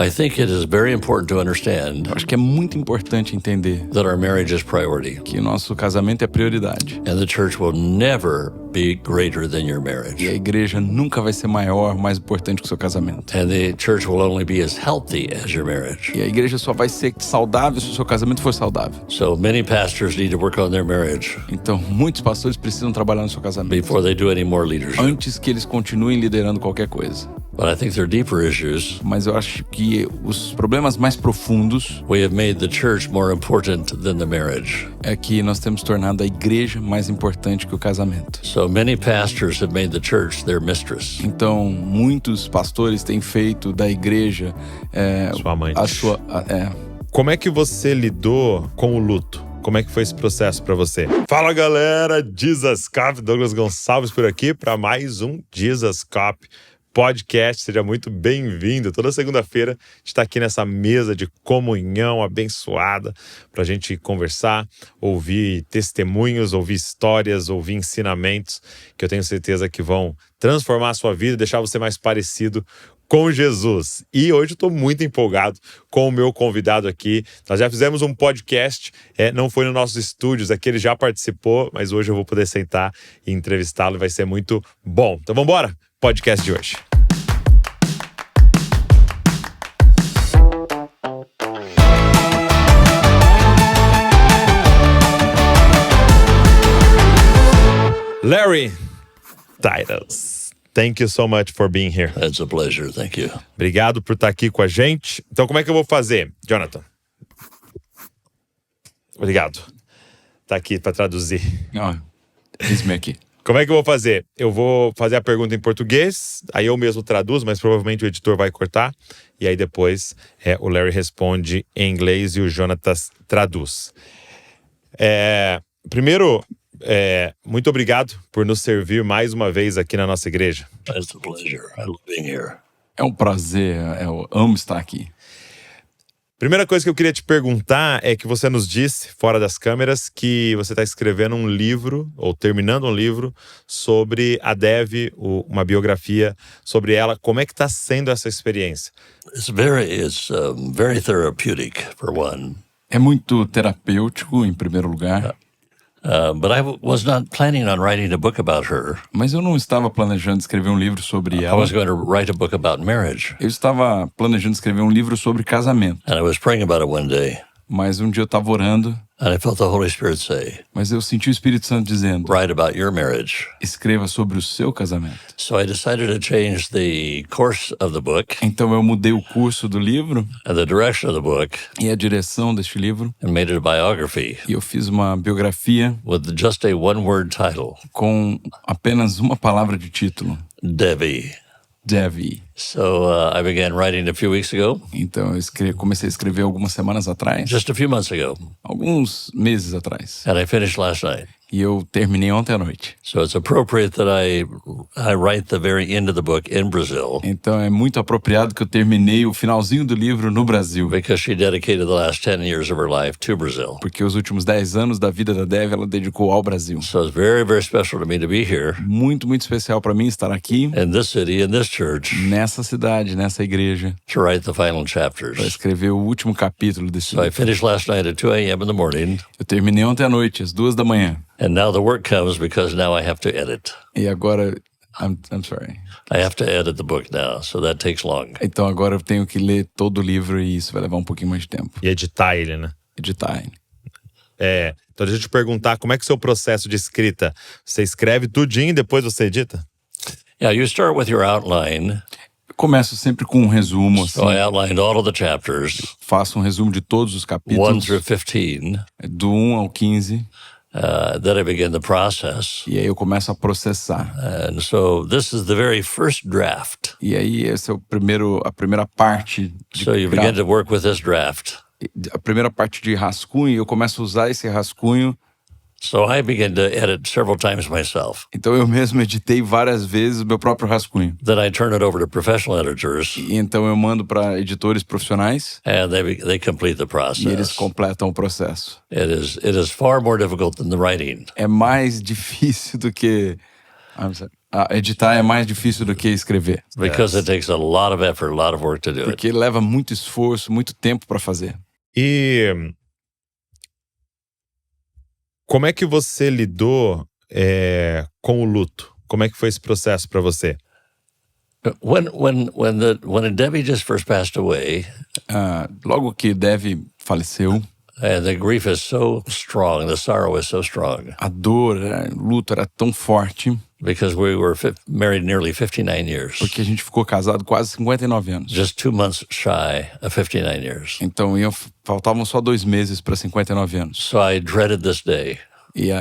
I think it is very important to understand Eu acho que é muito importante entender that our marriage is priority. que o nosso casamento é prioridade. And the church will never be greater than your E a marriage. igreja nunca vai ser maior, mais importante que o seu casamento. And the church will only be as healthy as your marriage. E a igreja só vai ser saudável se o seu casamento for saudável. So many pastors need to work on their marriage Então, muitos pastores precisam trabalhar no seu casamento before they do any more leadership. antes que eles continuem liderando qualquer coisa. But I think there are deeper issues. Mas eu acho que os problemas mais profundos We have made the church more important than the marriage. é que nós temos tornado a igreja mais importante que o casamento. So many pastors have made the church their mistress. Então, muitos pastores têm feito da igreja Sua amante. a sua... Como é que você lidou com o luto? Como é que foi esse processo pra você? Fala, galera! Jesus Cop, Douglas Gonçalves por aqui para mais um Jesus Cop podcast. Seja muito bem-vindo. Toda segunda-feira a gente está aqui nessa mesa de comunhão abençoada para a gente conversar, ouvir testemunhos, ouvir histórias, ouvir ensinamentos que eu tenho certeza que vão transformar a sua vida e deixar você mais parecido com Jesus. E hoje eu estou muito empolgado com o meu convidado aqui. Nós já fizemos um podcast, não foi nos nossos estúdios, aqui ele já participou, mas hoje eu vou poder sentar e entrevistá-lo e vai ser muito bom. Então vamos embora? Podcast de hoje. Larry Titus, thank you so much for being here. It's a pleasure. Thank you. Obrigado por estar aqui com a gente. Então, como é que eu vou fazer, Jonathan? Obrigado. Tá aqui para traduzir. Eis-me aqui. Como é que eu vou fazer? Eu vou fazer a pergunta em português, aí eu mesmo traduzo, mas provavelmente o editor vai cortar. E aí depois o Larry responde em inglês e o Jonathan traduz. Primeiro, muito obrigado por nos servir mais uma vez aqui na nossa igreja. It's a pleasure. I love being here. É um prazer, eu amo estar aqui. Primeira coisa que eu queria te perguntar é que você nos disse, fora das câmeras, que você está escrevendo um livro, ou terminando um livro, sobre a Dev, uma biografia sobre ela. Como é que está sendo essa experiência? It's very therapeutic, for one. É muito terapêutico, em primeiro lugar. But I was not planning on writing a book about her. Mas eu não estava planejando escrever um livro sobre I ela. was going to write a book about marriage. Eu estava planejando escrever um livro sobre casamento. And I was praying about it one day. Mas um dia eu estava orando, And I felt the Holy Spirit say, mas eu senti o Espírito Santo dizendo: write about your marriage. escreva sobre o seu casamento. So I decided to change the course of the book Então eu mudei o curso do livro and the direction of the book e a direção deste livro. and made it a biography E eu fiz uma biografia with just a one-word title, com apenas uma palavra de título: Devi. Devi. So I began writing a few weeks ago, Então eu comecei a escrever algumas semanas atrás, just a few months ago, alguns meses atrás. and I finished last night. E eu terminei ontem à noite. So it's appropriate that I write the very end of the book in Brazil, Então é muito apropriado que eu terminei o finalzinho do livro no Brasil. because she dedicated the last 10 years of her life to Brazil. Porque os últimos 10 anos da vida da Dev ela dedicou ao Brasil. So it's very, very special to me to be here Muito, muito especial para mim estar aqui, in this city, in this church, nessa cidade, nessa igreja, to write the final para chapters. escrever o último capítulo desse So I livro. finished last night at 2 a.m. in the morning, Eu terminei ontem à noite, às 2 da manhã. and now the work comes because now I have to edit. E agora... I'm sorry. I have to edit the book now, so that takes long. Então agora eu tenho que ler todo o livro e isso vai levar um pouquinho mais de tempo. E editar ele, né? Editar ele. Então deixa eu te perguntar, como é que é o seu processo de escrita? Você escreve tudinho e depois você edita? Yeah, you start with your outline. Eu começo sempre com um resumo, assim. So I outlined all of the chapters, Faço um resumo de todos os 1 capítulos, through 15. do 1 ao 15, Then I begin the process. e aí eu começo a processar. And so this is the very first draft. E aí esse é a primeira parte de So you begin to work with this draft. a primeira parte de rascunho, eu começo a usar esse rascunho. So I began to edit several times myself. Então eu mesmo editei várias vezes o meu próprio rascunho. Then I turn it over to professional editors, E então eu mando para editores profissionais and they complete the e eles process. completam o processo. It is far more difficult than the writing. É mais difícil do que... editar é mais difícil do que escrever. because it takes a lot of effort, a lot of work to do it. Porque leva muito esforço, muito tempo para fazer. E como é que você lidou com o luto? Como é que foi esse processo para você? When Debbie just first passed away, Logo que Dev faleceu, and the grief is so strong, the sorrow is so strong, a dor, o luto era tão forte, because we were married nearly 59 years, porque a gente ficou casado quase 59 anos. just 2 months shy of 59 years. Então faltavam só 2 meses para 59 anos. So I dreaded this day. E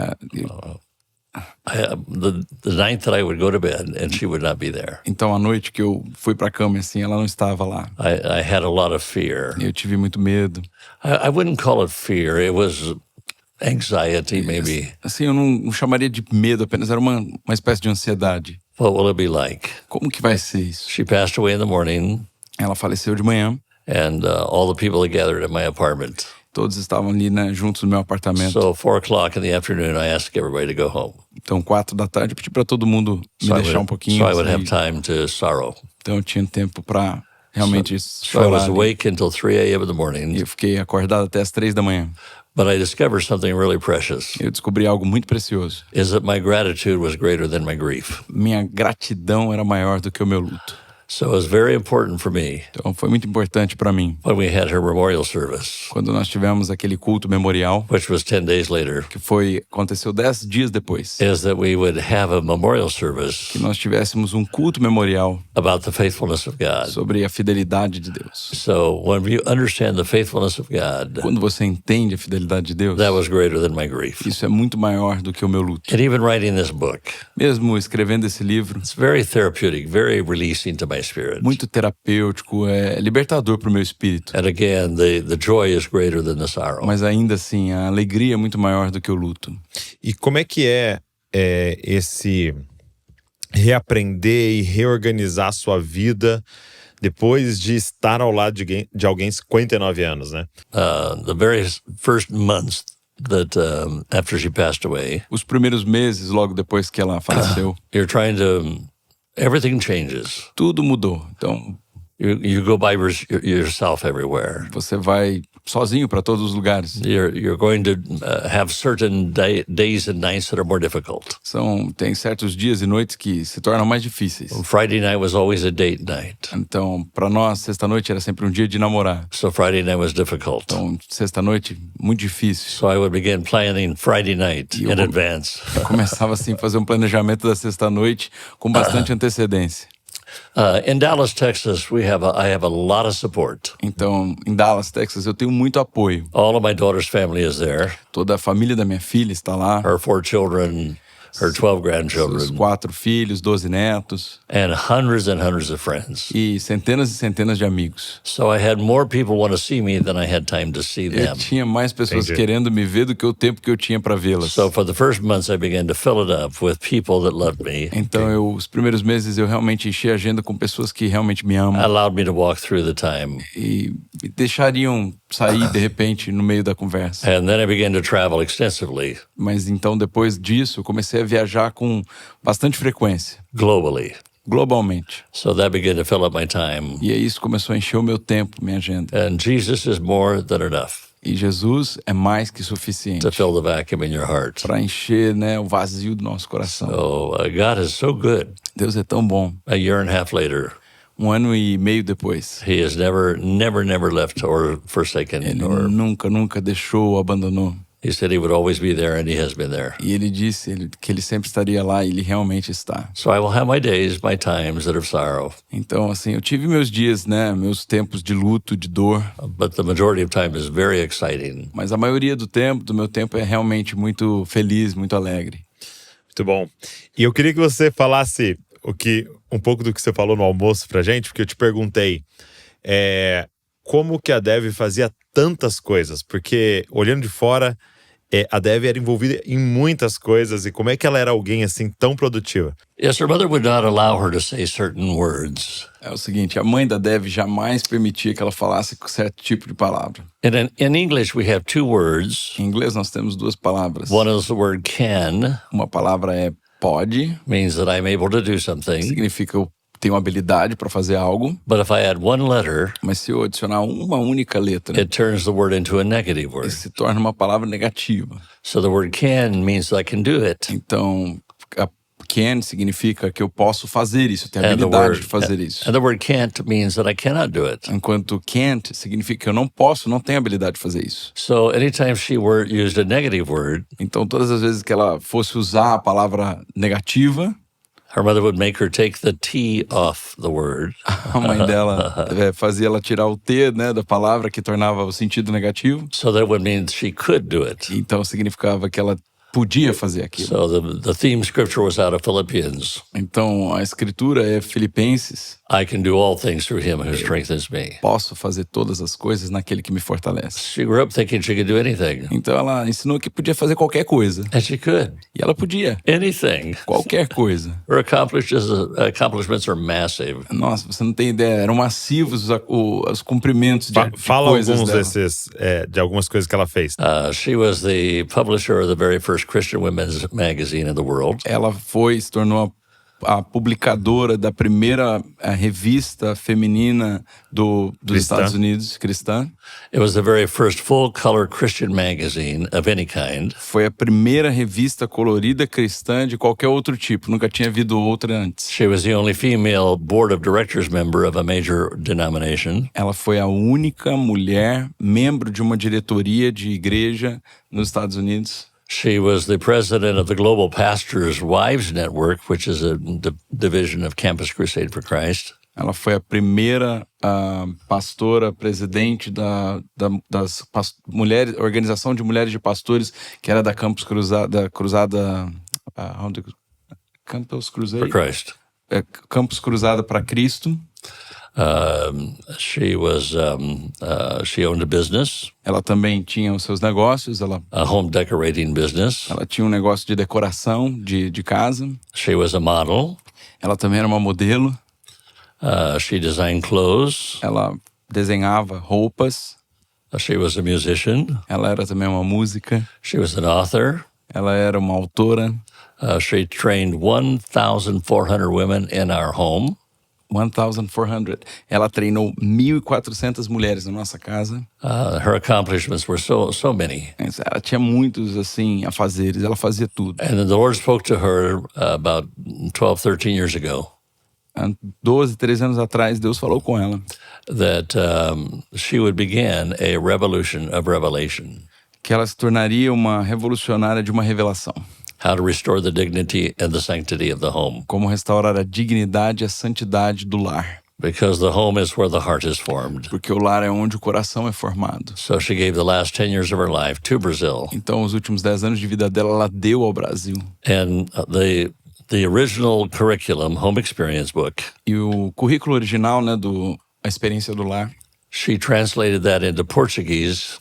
The night that I would go to bed and she would not be there. então a noite que eu fui para a cama, assim, ela não estava lá. I had a lot of fear. Eu tive muito medo. I wouldn't call it fear. It was anxiety, maybe. Assim, eu não chamaria de medo, apenas era uma espécie de ansiedade. What will it be like? Como que vai ser isso? She passed away in the morning, Ela faleceu de manhã, and all the people had gathered at my apartment. todos estavam ali, né, juntos no meu apartamento. So 4:00 in the afternoon, I asked everybody to go home. Então, 4 da tarde, eu pedi para todo mundo me deixar um pouquinho. So I would have Assim. time to sorrow. Então, eu tinha tempo para realmente So I chorar. was Ali. awake until 3 a.m. in the E morning, eu fiquei acordado até as 3 da manhã. but I discovered something really precious, Eu descobri algo muito precioso. is that my gratitude was greater than my grief. Minha gratidão era maior do que o meu luto. So it was very important for me Então, foi muito importante para mim. when we had her memorial service, Quando nós tivemos aquele culto memorial, which was 10 days later, que aconteceu 10 dias depois, is that we would have a memorial service que nós tivéssemos um culto memorial about the faithfulness of God. sobre a fidelidade de Deus. So when you understand the faithfulness of God, Quando você entende a fidelidade de Deus, that was greater than my grief. isso é muito maior do que o meu luto. And even writing this book, Mesmo escrevendo esse livro, it's very therapeutic, very releasing to my spirit. muito terapêutico, é libertador para o meu espírito. And again, the joy is greater than the sorrow. Mas ainda assim, a alegria é muito maior do que o luto. E como é que é esse reaprender e reorganizar a sua vida depois de estar ao lado de alguém 59 anos, né? The very first months that after she passed away, Os primeiros meses, logo depois que ela faleceu, you're trying to, everything changes. tudo mudou. Então, You go by yourself everywhere. você vai sozinho para todos os lugares. You're going to have certain days and nights that are more difficult. Tem certos dias e noites que se tornam mais difíceis. Friday night was always a date night. Então, para nós, sexta-noite era sempre um dia de namorar. So Friday night was difficult. Então, sexta-noite, muito difícil. So I would begin planning Friday night in advance. Eu começava assim a fazer um planejamento da sexta-noite com bastante antecedência. In Dallas, Texas, I have a lot of support. Então, em Dallas, Texas, eu tenho muito apoio. All of my daughter's family is there. Toda a família da minha filha está lá. Her 4 children, her 12 Os grandchildren, 4 filhos, 12 netos and hundreds of friends. e centenas de amigos. So I had more people want to see me than I had time to see Eu them. tinha mais pessoas Entendi. querendo me ver do que o tempo que eu tinha para vê-las. So for the first months, I began to fill it up with people that loved me, Então, os primeiros meses eu realmente enchi a agenda com pessoas que realmente me amam allowed me to walk through the time. e me deixariam sair de repente no meio da conversa. And then I began to travel extensively, Mas então, depois disso, eu comecei a viajar com bastante frequência, globally. globalmente. So that began to fill up my time. E aí isso começou a encher o meu tempo, minha agenda. And Jesus is more than enough E Jesus é mais que suficiente to fill the vacuum in your heart. para encher, né, o vazio do nosso coração. So God is so good. Deus é tão bom. A year and a half later, 1 ano e meio depois, He has never left or forsaken. Ele Or nunca deixou ou abandonou. He said He would always be there, and He has been there. E Ele disse que Ele sempre estaria lá e Ele realmente está. So I will have my days, my times that are sorrow, Então, assim, eu tive meus dias, né, meus tempos de luto, de dor, but the majority of time is very exciting. mas a maioria do meu tempo é realmente muito feliz, muito alegre. Muito bom. E eu queria que você falasse um pouco do que você falou no almoço pra gente, porque eu te perguntei como que a Dev fazia tantas coisas, porque olhando de fora, a Dev era envolvida em muitas coisas, e como é que ela era alguém assim tão produtiva? Yes, her mother would not allow her to say certain words. É o seguinte, a mãe da Dev jamais permitia que ela falasse com certo tipo de palavra. And in English, we have 2 words. Em inglês nós temos 2 palavras. One is the word can, Uma palavra é Pode, means that I'm able to do something. significa eu tenho habilidade para fazer algo, But if I add one letter, mas se eu adicionar uma única letra, it turns the word into a negative word. isso se torna uma palavra negativa. So the word can means that I can do it. Então, can significa que eu posso fazer isso, eu tenho habilidade de fazer isso. And the word can't means that I cannot do it. Enquanto can't significa que eu não posso, não tenho habilidade de fazer isso. So anytime she used a negative word, Então, todas as vezes que ela fosse usar a palavra negativa, her mother would make her take the T off the word. a mãe dela fazia ela tirar o T, né, da palavra que tornava o sentido negativo. So that would mean she could do it. Então, significava que ela podia fazer aquilo. So the theme scripture was out of Philippians. Então, a escritura é Filipenses. I can do all things through him who strengthens me. Posso fazer todas as coisas naquele que me fortalece. She grew up thinking she could do anything. Então, ela ensinou que podia fazer qualquer coisa. And she could. E ela podia. Anything. Qualquer coisa. Her accomplishments are massive. Nossa, você não tem ideia. Eram massivos os cumprimentos de Fala coisas alguns dela. desses, de algumas coisas que ela fez. She was the publisher of the very first Christian women's magazine in the world. Ela se tornou a publicadora da primeira revista feminina dos Cristã. Estados Unidos, cristã. It was the very first full-color Christian magazine of any kind. Foi a primeira revista colorida cristã de qualquer outro tipo. Nunca tinha havido outra antes. She was the only female board of directors member of a major denomination. Ela foi a única mulher membro de uma diretoria de igreja nos Estados Unidos. She was the president of the Global Pastors' Wives Network, which is a division of Campus Crusade for Christ. Ela foi a primeira pastora, presidente das mulheres, organização de mulheres de pastores, que era da Campus Cruzada, Campus Crusade? For Christ. Campus Cruzada para Cristo. She owned a business, Ela também tinha os seus negócios. a home decorating business. Ela tinha um negócio de decoração de casa. She was a model. Ela também era uma modelo. She designed clothes. Ela desenhava roupas. She was a musician. Ela era também uma música. She was an author. Ela era uma autora. She trained 1,400 women in our home. 1,400. Ela treinou 1.400 mulheres na nossa casa. Her accomplishments were so many. Ela tinha muitos, assim, afazeres. Ela fazia tudo. And the Lord spoke to her about 12, 13 years ago. 12, 13 anos atrás, Deus falou com ela. That she would begin a revolution of revelation. Que ela se tornaria uma revolucionária de uma revelação. How to restore the dignity and the sanctity of the home. Como restaurar a dignidade e a santidade do lar. Because the home is where the heart is formed. Porque o lar é onde o coração é formado. So she gave the last 10 years of her life to Brazil. Então, os últimos 10 anos de vida dela, ela deu ao Brasil. And the original curriculum, Home Experience Book, E o currículo original, né, a experiência do lar, she translated that into Portuguese,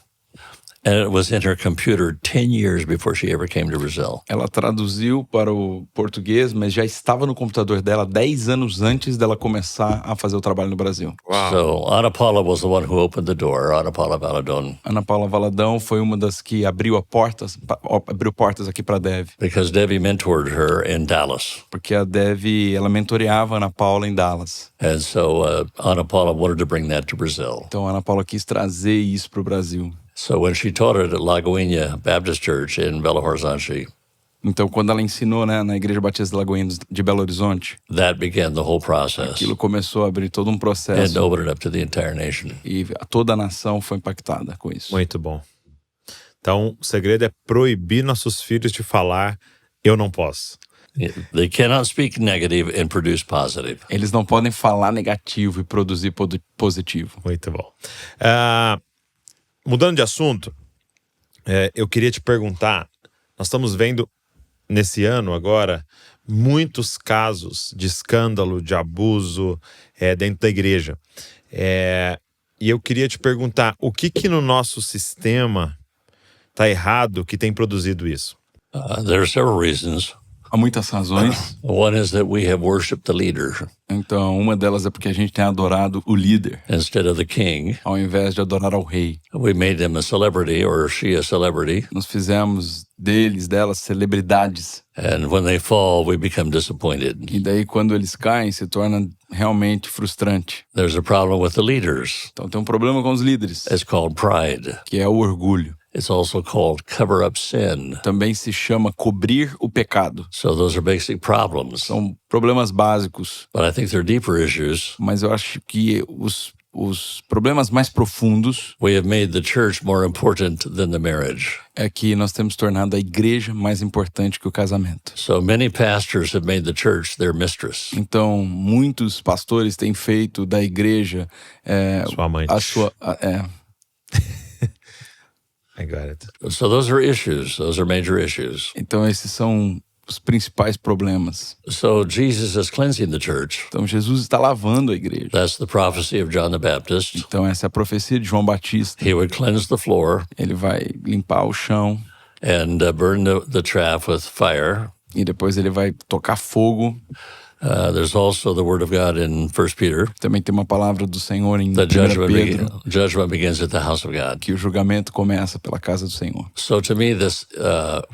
and it was in her computer 10 years before she ever came to Brazil. ela traduziu para o português, mas já estava no computador dela 10 anos antes dela começar a fazer o trabalho no Brasil. So Ana Paula was the one who opened the door, Ana Paula Valadon, Ana Paula Valadão foi uma das que abriu portas aqui para a Dev. because Debbie mentored her in Dallas. Porque a Dev, ela mentoreava a Ana Paula em Dallas. And so Ana Paula wanted to bring that to Brazil. Então a Ana Paula quis trazer isso para o Brasil. So when she taught it at Lagoinha Baptist Church in Belo Horizonte, Então, quando ela ensinou, né, na Igreja Batista de Lagoinha de Belo Horizonte, that began the whole process aquilo começou a abrir todo um and processo opened it up to the entire nation. e toda a nação foi impactada com isso. Muito bom. Então, o segredo é proibir nossos filhos de falar eu não posso. They cannot speak negative and produce positive. Eles não podem falar negativo e produzir positivo. Muito bom. Mudando de assunto, eu queria te perguntar, nós estamos vendo nesse ano agora muitos casos de escândalo, de abuso dentro da igreja. E eu queria te perguntar, o que no nosso sistema está errado que tem produzido isso? There are several reasons. Há muitas razões. One is that we have worshipped the leader Então, uma delas é porque a gente tem adorado o líder, instead of the king. ao invés de adorar ao rei. We made him a celebrity, or she a celebrity, Nós fizemos delas, celebridades. And when they fall, we become disappointed. E daí, quando eles caem, se torna realmente frustrante. There's a problem with the leaders. Então, tem um problema com os líderes, It's called pride. que é o orgulho. It's also called cover up sin. Também se chama cobrir o pecado. So those are basic problems. São problemas básicos, But I think they're deeper issues. mas eu acho que os problemas mais profundos We have made the church more important than the marriage. é que nós temos tornado a igreja mais importante que o casamento. So many pastors have made the church their mistress. Então, muitos pastores têm feito da igreja Sua amante. a sua... I got it. So those are issues. Those are major issues. Então, esses são os principais problemas. So Jesus is cleansing the church. Então, Jesus está lavando a igreja. That's the prophecy of John the Baptist. Então, essa é a profecia de João Batista. He would cleanse the floor Ele vai limpar o chão and burn the chaff with fire. e depois ele vai tocar fogo. There's also the word of God in 1 Peter. Também tem uma palavra do Senhor em 1 The Pedro, judgment begins at the house of God. que o julgamento começa pela casa do Senhor. So to me, this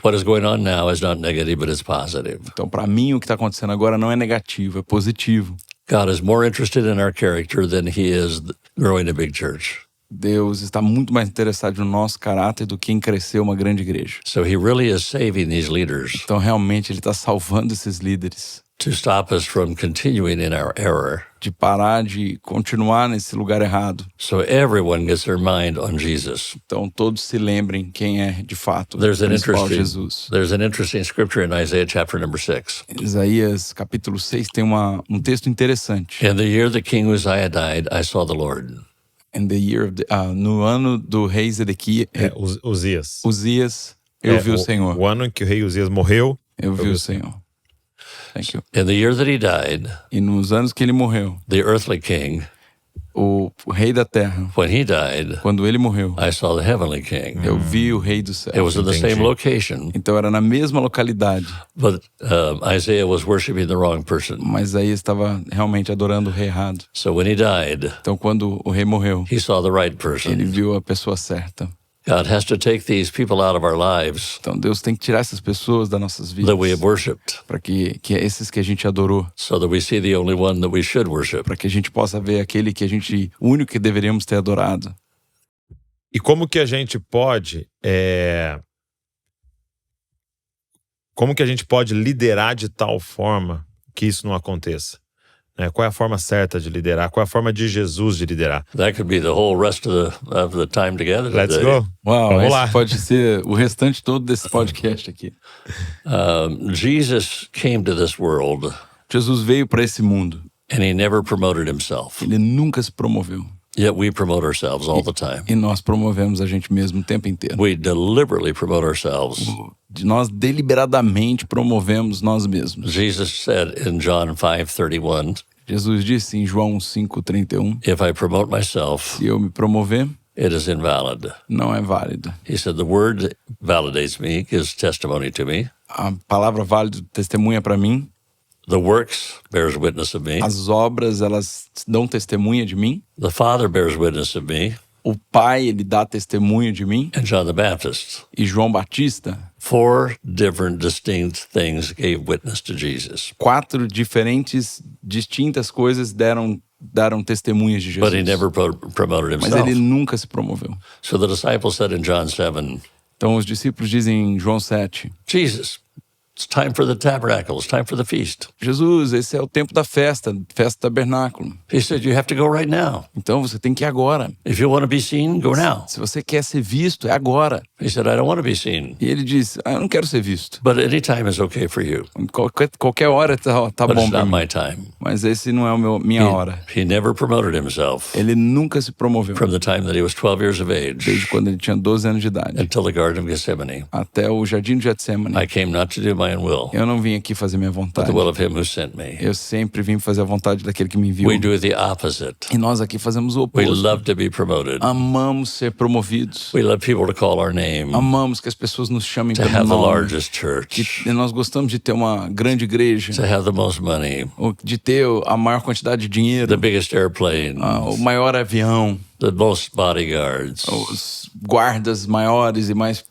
what is going on now is not negative, but it's positive. Então, para mim, o que está acontecendo agora não é negativo, é positivo. God is more interested in our character than he is growing a big church. Deus está muito mais interessado no nosso caráter do que em crescer uma grande igreja. So he really is saving these leaders Então, realmente, Ele está salvando esses líderes to stop us from continuing in our error. de parar de continuar nesse lugar errado. So everyone gets their mind on Jesus. Então, todos se lembrem quem é, de fato, o There's an principal Jesus. interesting scripture in Isaiah chapter number 6. Isaías, capítulo 6, tem um texto interessante. In the year that King Uzziah died, I saw the Lord. In the year of no ano do rei Zedequias, Uzias. Uzias, eu vi o Senhor. O ano em que o rei Uzias morreu, Eu vi o Senhor. Thank you. In the year that he died, E nos anos que ele morreu, the earthly king, o rei da terra, when he died, quando ele morreu, I saw the heavenly king. eu vi o rei do céu. It was in the Entendi. same location, Então era na mesma localidade, but Isaiah was worshiping the wrong person. mas aí estava realmente adorando o rei errado. So when he died, Então quando o rei morreu, he saw the right ele person. viu a pessoa certa. God has to take these people out of our lives Então Deus tem que tirar essas pessoas das nossas vidas that we have worshipped para que esses que a gente adorou, so that we see the only one that we should worship. para que a gente possa ver aquele que o único que deveríamos ter adorado. e como que a gente pode liderar de tal forma que isso não aconteça? Né? Qual é a forma certa de liderar? Qual é a forma de Jesus de liderar? That could be the whole rest of the time together. Let's today. go. Uau, Vamos esse lá. pode ser o restante todo desse podcast aqui. Jesus came to this world Jesus veio para esse mundo. and he never promoted himself. Ele nunca se promoveu. Yet we promote ourselves all the time. E nós promovemos a gente mesmo o tempo inteiro. We deliberately promote ourselves. Nós deliberadamente promovemos nós mesmos. Jesus said in John 5:31, Jesus disse em João 5,31, if I promote myself, se eu me promover, it is invalid. não é válido. He said, the word validates me, gives testimony to me. A palavra válido testemunha para mim. The works bears witness of me. As obras, elas dão testemunha de mim. The Father bears witness of me. O Pai, ele dá testemunho de mim. And John the Baptist. E João Batista, 4 different distinct things gave witness to Jesus. 4 distintas coisas deram testemunhas de Jesus. But he never promoted Mas himself. ele nunca se promoveu. So the disciples said in John 7, Então os discípulos dizem em João 7, Jesus, it's time for the tabernacle. It's time for the feast. Jesus, esse é o tempo da festa do tabernáculo. He said, you have to go right now. Então você tem que ir agora. If you want to be seen, go now. Se você quer ser visto, é agora. He said, I don't want to be seen. E ele diz, eu não quero ser visto. But any time is okay for you. Qualquer hora tá But bom it's para not mim. my time. Mas esse não é minha hora. He never promoted himself Ele nunca se promoveu. from the time that he was 12 years of age Desde quando ele tinha 12 anos de idade. until the Garden of Gethsemane. Até o Jardim de Getsemane. I came not to do my own will, Eu não vim aqui fazer minha but vontade. the will of him who sent me. Eu sempre vim fazer a vontade daquele que me enviou. We do the opposite. E nós aqui fazemos o We oposto. love to be promoted. Amamos ser promovidos. We love people to call our name, Amamos que as pessoas nos chamem to pelo have the nome. largest church, E nós gostamos de ter uma grande igreja, to have the most money, ou de ter a maior quantidade de the dinheiro, biggest airplane, o maior avião, the most bodyguards. os guardas maiores e mais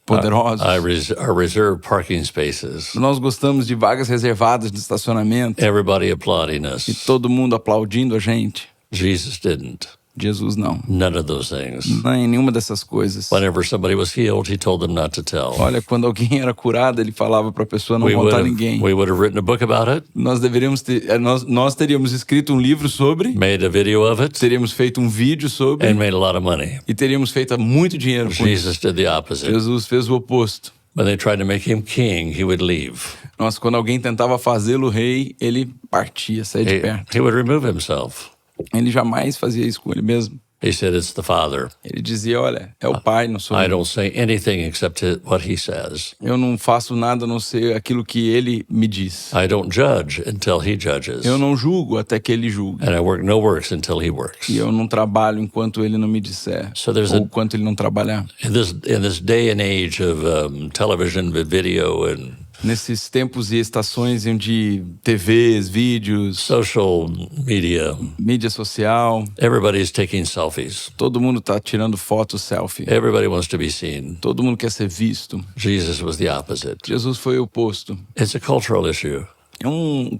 poderosos. Our reserved parking spaces. Nós gostamos de vagas reservadas de estacionamento Everybody applauding e us. todo mundo aplaudindo a gente. Jesus didn't. Jesus não. None of those things. Não é nenhuma dessas coisas. Whenever somebody was healed, he told them not to tell. Olha, quando alguém era curado, ele falava para a pessoa não contar a ninguém. We would have written a book about it, Nós teríamos escrito um livro sobre, made a video of it, teríamos feito um vídeo sobre and made a lot of money. e teríamos feito muito dinheiro com isso. Jesus did the opposite. Jesus fez o oposto. When they tried to make him king, he would leave. Nossa, quando alguém tentava fazê-lo rei, ele partia, saía de perto. He would remove himself. Ele jamais fazia isso com ele mesmo. He said, "It's the Father. Ele dizia, olha, é o Pai, não sou I eu. don't say anything except what he says. Eu não faço nada a não ser aquilo que ele me diz. I don't judge until he judges. Eu não julgo até que ele julgue. And I work no works until he works." E eu não trabalho enquanto ele não me disser. So there's Ou enquanto ele não trabalhar. In this day and age of television, video, and Nesses tempos e estações onde TVs, vídeos, social media, mídia social, everybody's taking selfies. todo mundo tá tirando foto selfie. Everybody wants to be seen. Todo mundo quer ser visto. Jesus was the opposite. Jesus foi o oposto. It's a cultural issue. É um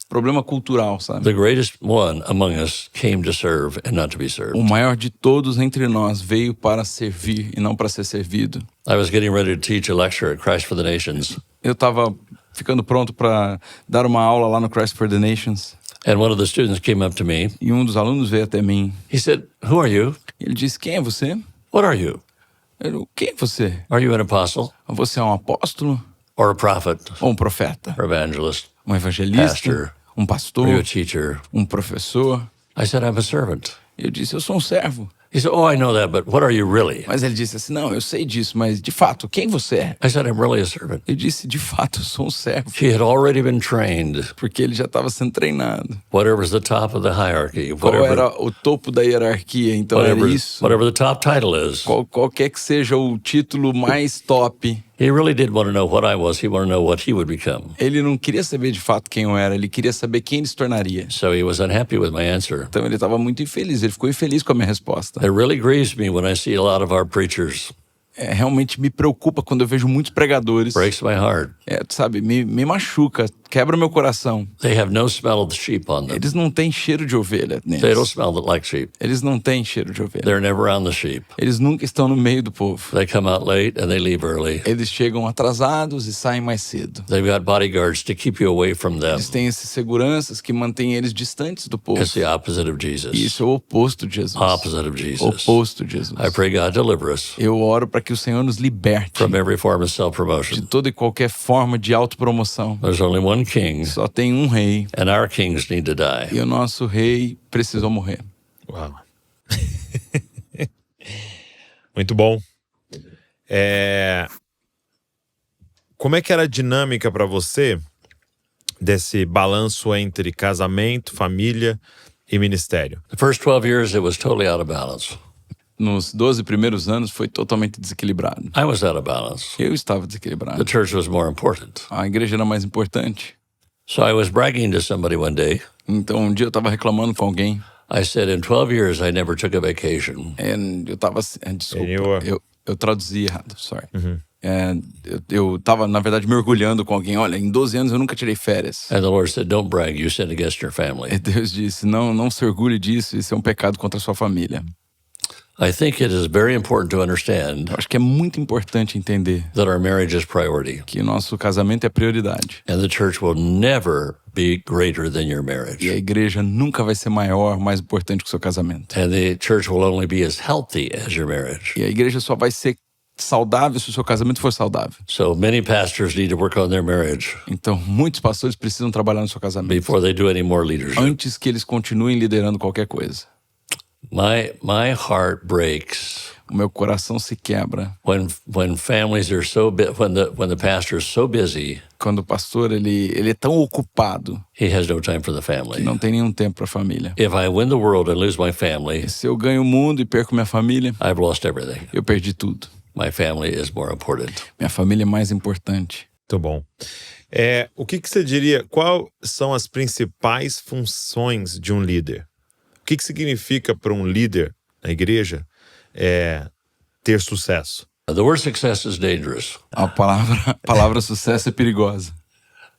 problema cultural, sabe? The greatest one among us came to serve and not to be served. O maior de todos entre nós veio para servir e não para ser servido. I was getting ready to teach a lecture at Christ for the Nations, Eu estava ficando pronto para dar uma aula lá no Christ for the Nations and one of the students came up to me. e um dos alunos veio até mim. He said, "Who are you? Ele disse, quem é você? What are you? Quem é você? Are you an apostle Você é um apóstolo or a prophet ou um profeta? or evangelist? Um evangelista? Pastor. Um Are you pastor? a teacher?" Um professor? I said, "I'm a servant." Eu disse, eu sou um servo. He said, "Oh, I know that, but what are you really?" Mas ele disse assim, não, eu sei disso, mas de fato, quem você é? I said, "I'm really a servant." Eu disse, de fato, eu sou um servo. He had already been trained. Porque ele já estava sendo treinado. Whatever's the top of the hierarchy, Qual era o topo da hierarquia? Então era isso. whatever the top title is. Qualquer que seja o título mais top, He really did want to know what I was. He wanted to know what he would become. ele não queria saber de fato quem eu era, ele queria saber quem ele se tornaria. So he was unhappy with my answer. Então ele estava muito infeliz, ele ficou infeliz com a minha resposta. It really grieves me when I see a lot of our preachers. Realmente me preocupa quando eu vejo muitos pregadores. Breaks my heart. Sabe, me machuca, quebra meu coração. They have no smell of the sheep on them. Eles não têm cheiro de ovelha They don't neles. smell like sheep. Eles não têm cheiro de ovelha. They're never around the sheep. Eles nunca estão no meio do povo. They come out late and they leave early. Eles chegam atrasados e saem mais cedo. They've got bodyguards to keep you away from them. Eles têm esses seguranças que mantêm eles distantes do povo. It's the opposite of E Jesus. isso é o oposto de Jesus. Opposite of Jesus. Oposto de Jesus. I pray God deliver us Eu oro para que o Senhor nos liberte from every form of de self-promotion. toda e qualquer forma de autopromoção. There's only one king, Só tem um rei and our kings need to die. e o nosso rei precisou morrer. Uau. Muito bom. Como é que era a dinâmica para você desse balanço entre casamento, família e ministério? The first 12 years, it was totally out of balance. Nos 12 primeiros anos foi totalmente desequilibrado. I was out of balance. Eu estava The desequilibrado. church was more important. A igreja era mais importante. So I was bragging to somebody one day. Então um dia eu estava reclamando com alguém. I said, in 12 years, I never took a vacation. Eu estava... Desculpa, Senhor. eu traduzi errado, sorry. Eu estava, na verdade, me orgulhando com alguém. Olha, em 12 anos eu nunca tirei férias. And the Lord said, don't brag, you sinned against your E family. Deus disse, não se orgulhe disso, isso é um pecado contra a sua família. I think it is very important to understand Eu acho que é muito importante entender that our marriage is priority. que o nosso casamento é prioridade. And the church will never be greater than your E a marriage. igreja nunca vai ser maior, mais importante que o seu casamento. And the church will only be as healthy as your marriage. E a igreja só vai ser saudável se o seu casamento for saudável. So many pastors need to work on their marriage Então, muitos pastores precisam trabalhar no seu casamento before they do any more leadership. antes que eles continuem liderando qualquer coisa. My heart breaks O meu coração se quebra when families are when the pastor is so busy, quando o pastor ele é tão ocupado he has no time for the que family. não tem nenhum tempo para a família. If I win the world and lose my family, Se eu ganho o mundo e perco minha família, I've lost everything. eu perdi tudo. My family is more important. Minha família é mais importante. Muito bom. O que você diria, quais são as principais funções de um líder? O que significa para um líder na igreja ter sucesso? The word success is dangerous A palavra sucesso é perigosa.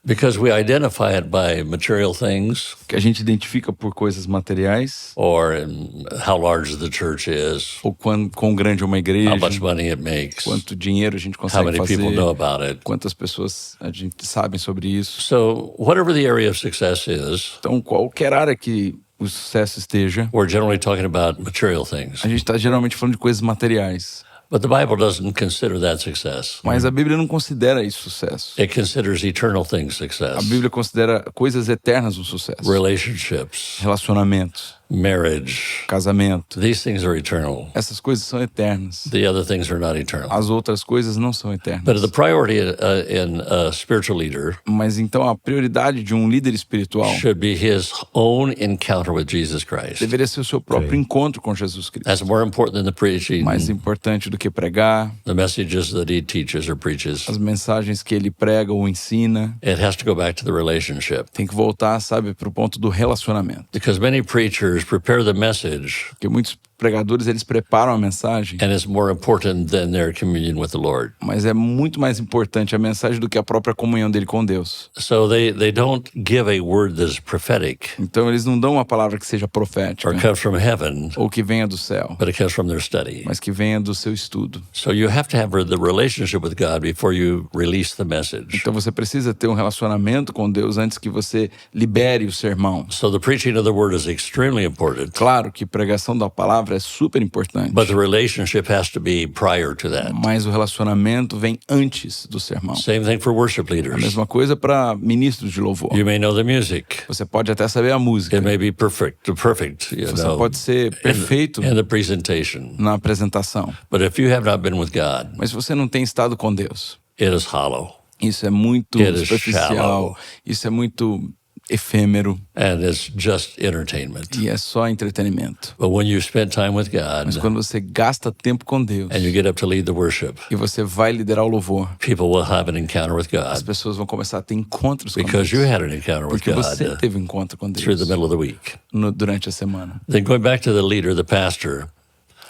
because we identify it by material things Que a gente identifica por coisas materiais, or in how large the church is, ou quão grande é uma igreja, how much money it makes, quanto dinheiro a gente how consegue many people know fazer, about it. quantas pessoas a gente sabe sobre isso. So, whatever the area of success is, Então, qualquer área que o sucesso esteja, we're generally talking about material things. a gente está geralmente falando de coisas materiais. But the Bible doesn't consider that success. Mas a Bíblia não considera isso sucesso. It considers eternal things A success. Bíblia considera coisas eternas um sucesso. Relationships, Relacionamentos, marriage, casamento. these things are eternal. Essas coisas são eternas. The other things are not eternal. As outras coisas não são eternas. But the priority in a spiritual leader Mas então a prioridade de um líder espiritual should be his own encounter with Jesus Christ. deveria ser o seu próprio encontro com Jesus Cristo. That's more important than the preaching, Mais importante do que pregar, the messages that he teaches or preaches. as mensagens que ele prega ou ensina. It has to go back to the relationship. Tem que voltar, sabe, para o ponto do relacionamento. Because many preachers prepare the message, Porque muitos pregadores, eles preparam a mensagem, and it's more important than their communion with the Lord. mas é muito mais importante a mensagem do que a própria comunhão dele com Deus. So they don't give a word that's prophetic Então eles não dão uma palavra que seja profética or comes from heaven, ou que venha do céu, but it comes from their study. mas que venha do seu estudo. So you have to have the relationship with God before you release the message. Então você precisa ter um relacionamento com Deus antes que você libere o sermão. So the preaching of the word is extremely important, Claro que pregação da palavra é super importante, but the relationship has to be prior to that. mas o relacionamento vem antes do sermão. Same thing for worship A leaders. mesma coisa para ministros de louvor. You may know the music. Você pode até saber a música, It may be perfect, you você know, pode ser perfeito in the presentation. na apresentação, But if you have not been with God, mas se você não tem estado com Deus, it is hollow isso é muito It is superficial, shallow. isso é muito efêmero and it's just entertainment. e é só entretenimento. But when you spend time with Mas God quando você gasta tempo com Deus and you get up to lead the worship, e você vai liderar o louvor, people will have an encounter with as God pessoas vão começar a ter encontros com because you Deus. had an encounter with Porque você God teve um encontro com through Deus the middle of the week. durante a semana. Then going back to the leader, the pastor,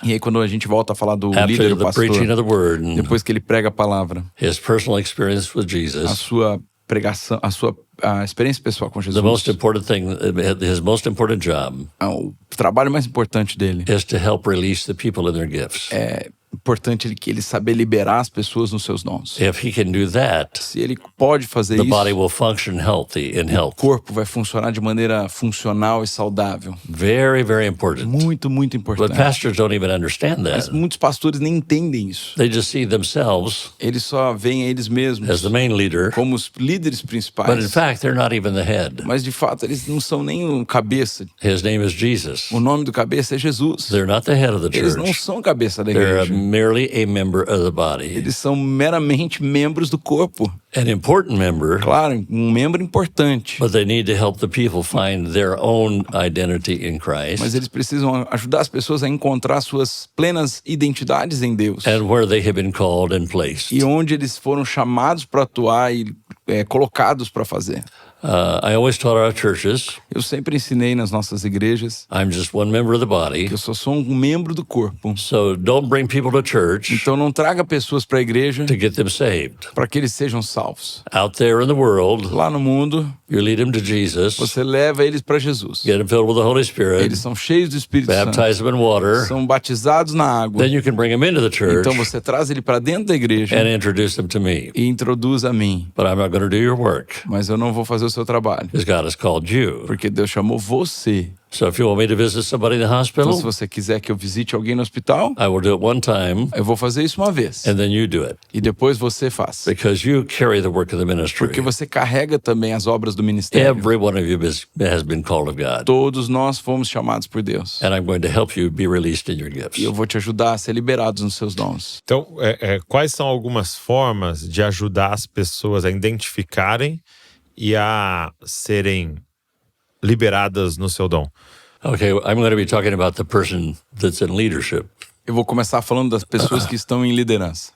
E aí quando a gente volta a falar do after líder, o the preaching of pastor, the word and depois que ele prega a palavra, his personal experience with a Jesus, sua pregação, a experiência pessoal com the most Jesus, important thing, his most important job o trabalho mais importante dele is to help release the people in their gifts. é importante ele saber liberar as pessoas nos seus dons. If he can do that, Se ele pode fazer the isso, body will function healthy in o health. corpo vai funcionar de maneira funcional e saudável. Very, very important. Muito, muito But importante. pastors don't even understand Mas that. muitos pastores nem entendem isso. They just see themselves Eles só veem eles mesmos as the main leader, como os líderes but in principais. fact, they're not even the head. Mas de fato, eles não são nem o cabeça. His name is Jesus. O nome do cabeça é Jesus. They're not the head of the Eles não church. são cabeça da They're igreja. merely a member of the body. Eles são meramente membros do corpo. An important member, Claro, um membro importante. but they need to help the people find their own identity in Christ Mas eles precisam ajudar as pessoas a encontrar suas plenas identidades em Deus. and where they have been called and placed. E onde eles foram chamados para atuar e colocados para fazer. I always taught our churches, Eu sempre ensinei nas nossas igrejas I'm just one member of the body, que eu só sou um membro do corpo. so don't bring people to church Então não traga pessoas para a igreja to get them saved. para que eles sejam salvos. Out there in the world, Lá no mundo, you lead them to Jesus, você leva eles para Jesus. get them filled with the Holy Spirit, Eles são cheios do Espírito Santo, baptize them in water, são batizados na água. then you can bring them into the church Então você traz ele para dentro da igreja and introduce them to me. e introduz a mim. But I'm not going to do your work Mas eu não vou fazer o seu trabalho, because God has called you. porque Deus chamou você. So if you want me to visit somebody in the Então, hospital, se você quiser que eu visite alguém no hospital, I will do it one time eu vou fazer isso uma vez. and then you do it E depois você faz. because you carry the work of the ministry. Porque você carrega também as obras do ministério. Every one of you has been called of God, Todos nós fomos chamados por Deus. and I'm going to help you be released in your E gifts. eu vou te ajudar a ser liberados nos seus dons. Então, quais são algumas formas de ajudar as pessoas a identificarem e a serem liberadas no seu dom? Okay, I'm going to be talking about the person that's in leadership. Eu vou começar falando das pessoas que estão em liderança.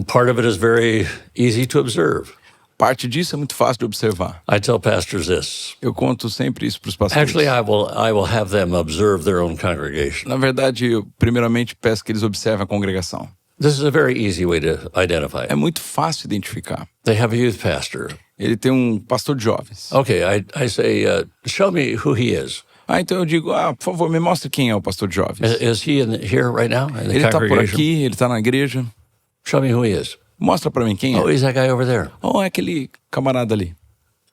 Part of it is very easy to observe. Parte disso é muito fácil de observar. I tell pastors this. Eu conto sempre isso para os pastores. Actually, I will have them observe their own congregation. Na verdade, eu primeiramente peço que eles observem a congregação. This is a very easy way to identify É it. muito fácil identificar. They have a youth pastor. Ele tem um pastor de jovens. Okay, I say, show me who he is. Então eu digo, por favor, me mostre quem é o pastor de jovens. Is he here right now in the Ele tá por congregation? aqui, ele tá na igreja. Show me who he is. Mostra pra mim quem Oh, é. he's that guy over there. É aquele camarada ali.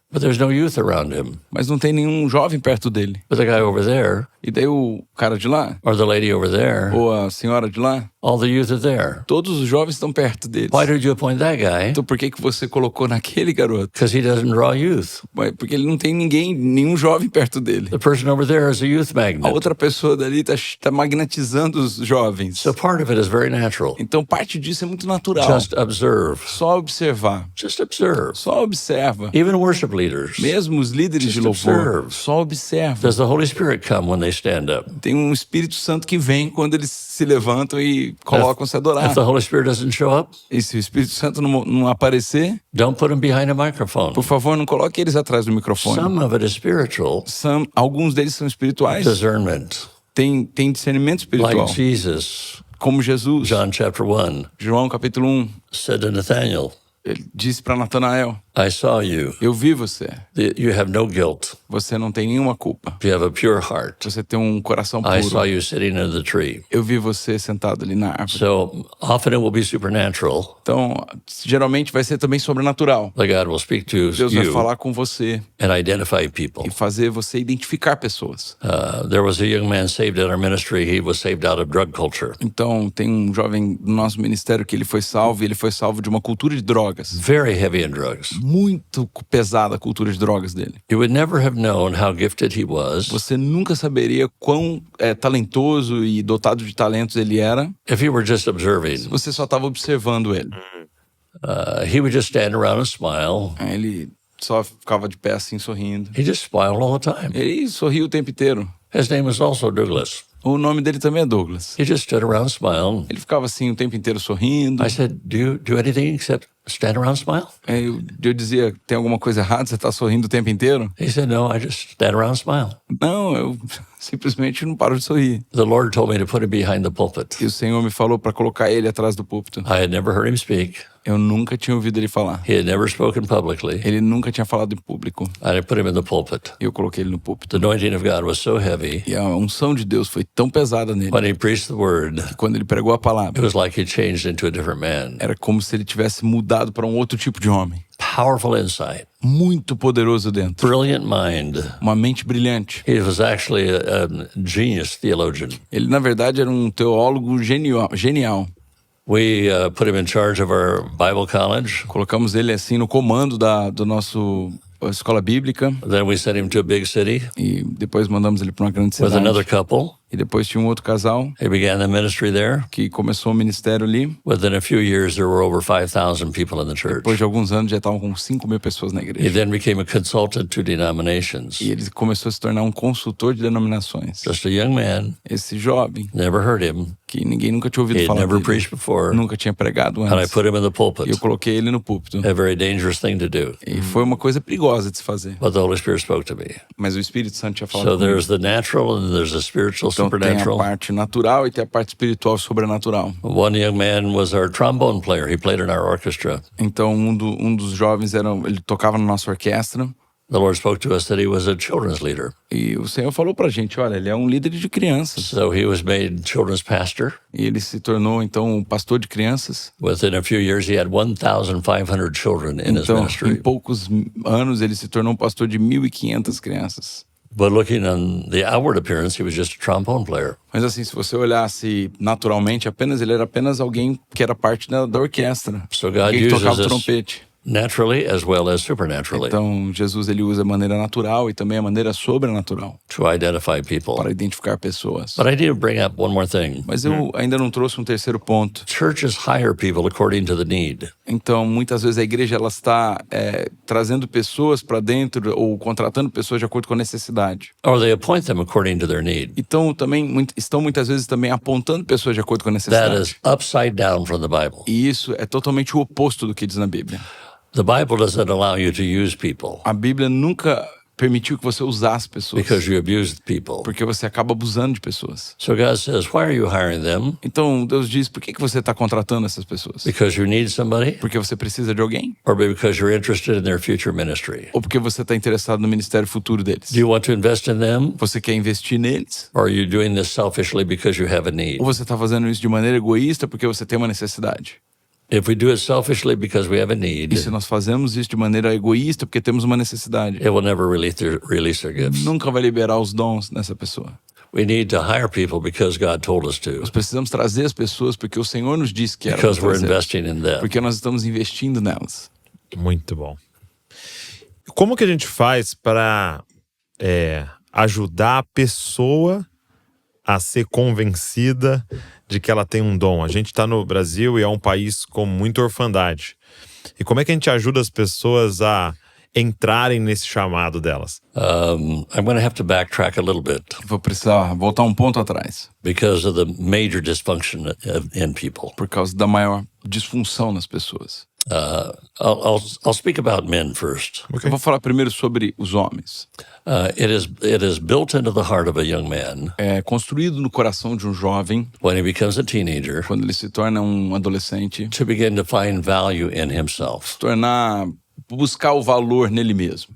But there's no youth around him. Mas não tem nenhum jovem perto dele. But the guy over there, E daí o cara de lá, or the lady over there, ou a senhora de lá, all the youth are there. todos os jovens estão perto deles. Why did you appoint that guy? Então por que você colocou naquele garoto? Because he doesn't draw youth. Porque ele não tem nenhum jovem perto dele. The person over there is a youth A magnet. outra pessoa dali tá magnetizando os jovens. So part of it is very natural. Então parte disso é muito natural. Just observe. Só observar. Just observe. Só observa. Even worship leaders. Mesmo os líderes de Just louvor. observe. Só observa. Does the Holy Spirit come when they stand up? Tem um Espírito Santo que vem quando eles se levantam e colocam-se a adorar. If the Holy Spirit doesn't show up, E se o Espírito Santo não aparecer, don't put him behind a microphone. por favor, não coloque eles atrás do microfone. Some of it is spiritual. Alguns deles são espirituais. Discernment. Tem discernimento espiritual. Like Jesus, Como Jesus. John chapter 1, João capítulo 1. said to Nathanael, Ele disse para Natanael, I saw you. eu vi você. You have no guilt. Você não tem nenhuma culpa. You have a pure heart. Você tem um coração I saw puro. you sitting under the tree. Eu vi você sentado ali na árvore. So often it will be supernatural. Então, geralmente vai ser também sobrenatural. That God will speak to Deus vai you falar com você and identify people. e fazer você identificar pessoas. There was a young man saved in our ministry. He was saved out of drug culture. Então, tem um jovem do nosso ministério que ele foi salvo, e ele foi salvo de uma cultura de drogas. Very heavy in drugs. Muito pesada a cultura de drogas dele. You would never have known how gifted he was Você nunca saberia quão talentoso e dotado de talentos ele era. if he were just observing. Você só estava observando ele. He would just stand around and smile. Ele só ficava de pé assim, sorrindo. He just smiled all the time. Ele sorria o tempo inteiro. His name was also Douglas. O nome dele também é Douglas. He just stood around smiling. Ele ficava assim o tempo inteiro sorrindo. I said, do you do anything except stand around and smile? Aí eu dizia, tem alguma coisa errada? Você está sorrindo o tempo inteiro? He said, no, I just stand around and smile. Não, eu simplesmente não paro de sorrir. The Lord told me to put him behind the pulpit. E o Senhor me falou para colocar ele atrás do púlpito. I had never heard him speak. Eu nunca tinha ouvido ele falar. He had never spoken publicly. Ele nunca tinha falado em público. And I put him in the pulpit. E eu coloquei ele no púlpito. The anointing of God was so heavy. E a unção de Deus foi tão pesada nele. When he preached the word, Quando ele pregou a palavra, it was like he changed into a different man. era como se ele tivesse mudado para um outro tipo de homem. Powerful insight, Muito poderoso dentro. brilliant mind. Uma mente brilhante. He was actually a genius theologian. Ele, na verdade, era um teólogo genial. We put him in charge of our Bible college. Colocamos ele assim no comando do nosso escola bíblica. Then we sent him to a big city E depois mandamos ele para uma grande with another cidade. couple. E depois tinha um outro casal He began the ministry there. que começou o ministério ali. Within a few years, there were over 5,000 people in the church. Depois de alguns anos já estavam com 5.000 pessoas na He igreja. then became a consultant to denominations. E ele começou a se tornar um consultor de denominações. Just a young man, Esse jovem, never heard him. que ninguém nunca tinha ouvido He had falar never dele. preached before. Nunca tinha pregado And I antes. put him in the E eu pulpit. coloquei ele no púlpito. A very dangerous thing to do. E foi uma coisa perigosa de se fazer. But the Holy Spirit spoke to me. Mas o Espírito Santo tinha falado So comigo. there's the natural and there's the spiritual, Então tem a supernatural. parte natural e tem a parte espiritual e sobrenatural. One young man was our trombone player. He played in our orchestra. Então um dos jovens ele tocava na nossa orquestra. The Lord spoke to us that he was a children's leader. E o Senhor falou pra gente, olha, ele é um líder de crianças. So he was made children's pastor. E ele se tornou, então, um pastor de crianças. Within a few years, he had 1,500 children in his Então, em ministry. poucos anos, ele se tornou um pastor de 1.500 crianças. But looking on the outward appearance, he was just a trombone player. Mas assim, se você olhasse naturalmente, ele era apenas alguém que era parte da orquestra. So God Alguém que tocava uses us trompete. naturally as well as supernaturally Então, Jesus ele usa a maneira natural e também a maneira sobrenatural to identify people. para identificar pessoas. But I need to bring up one more thing. Mas eu ainda não trouxe um terceiro ponto. Churches hire people according to the need. Então, muitas vezes a igreja ela está trazendo pessoas para dentro ou contratando pessoas de acordo com a necessidade. Or they appoint them according to their need. Então, também estão muitas vezes também apontando pessoas de acordo com a That necessidade. is upside down from the Bible. E isso é totalmente o oposto do que diz na Bíblia. The Bible doesn't allow you to use people. A Bíblia nunca permitiu que você usasse pessoas. because you abused people. Porque você acaba abusando de pessoas. So God says, why are you hiring them? Então Deus diz, por que você está contratando essas pessoas? Because you need somebody? Porque você precisa de alguém? Or because you're interested in their future ministry? Ou porque você está interessado no ministério futuro deles? Do you want to invest in them? Você quer investir neles? Or are you doing this selfishly because you have a need? Ou você está fazendo isso de maneira egoísta porque você tem uma necessidade? If we do it selfishly because we have a need, E se nós fazemos isso de maneira egoísta porque temos uma necessidade, it will never release their gifts. nunca vai liberar os dons nessa pessoa. We need to hire people because God told us to, Nós precisamos trazer as pessoas porque o Senhor nos disse que era because para we're trazer. investing in them. Porque nós estamos investindo nelas. Muito bom. Como que a gente faz para ajudar a pessoa a ser convencida de que ela tem um dom? A gente está no Brasil e é um país com muita orfandade. E como é que a gente ajuda as pessoas a entrarem nesse chamado delas? I'm going to have to backtrack a little bit Vou precisar voltar um ponto atrás, because of the major dysfunction in people. por causa da maior disfunção nas pessoas. I'll speak about men first. Eu vou falar primeiro sobre os homens. It is built into the heart of a young man É construído no coração de um jovem, when he becomes a teenager quando ele se torna um adolescente, to begin to find value in himself. buscar o valor nele mesmo.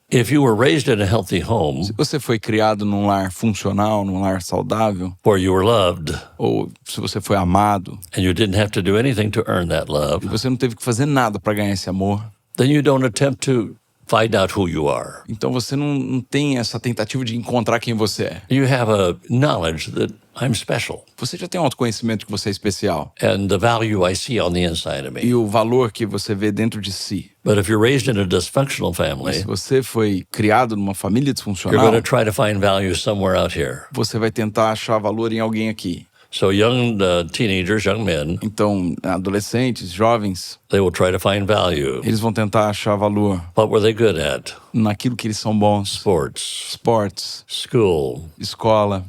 If you were raised in a healthy home Se você foi criado num lar funcional, num lar saudável, where you were loved ou se você foi amado, and you didn't have to do anything to earn that e love, você não teve que fazer nada para ganhar esse amor, then you don't attempt to find out who you are. então você não tem essa tentativa de encontrar quem você é. You have a knowledge that I'm special Você já tem um autoconhecimento de que você é especial and the value I see on the inside of me. e o valor que você vê dentro de si. But if you're raised in a dysfunctional family, Se você foi criado numa família you're disfuncional, going to try to find value somewhere out here. você vai tentar achar valor em alguém aqui. So young teenagers, young men, Então, adolescentes, jovens, they will try to find value. eles vão tentar achar valor What were they good at? naquilo que eles são bons. Sports, Esportes, school, escola,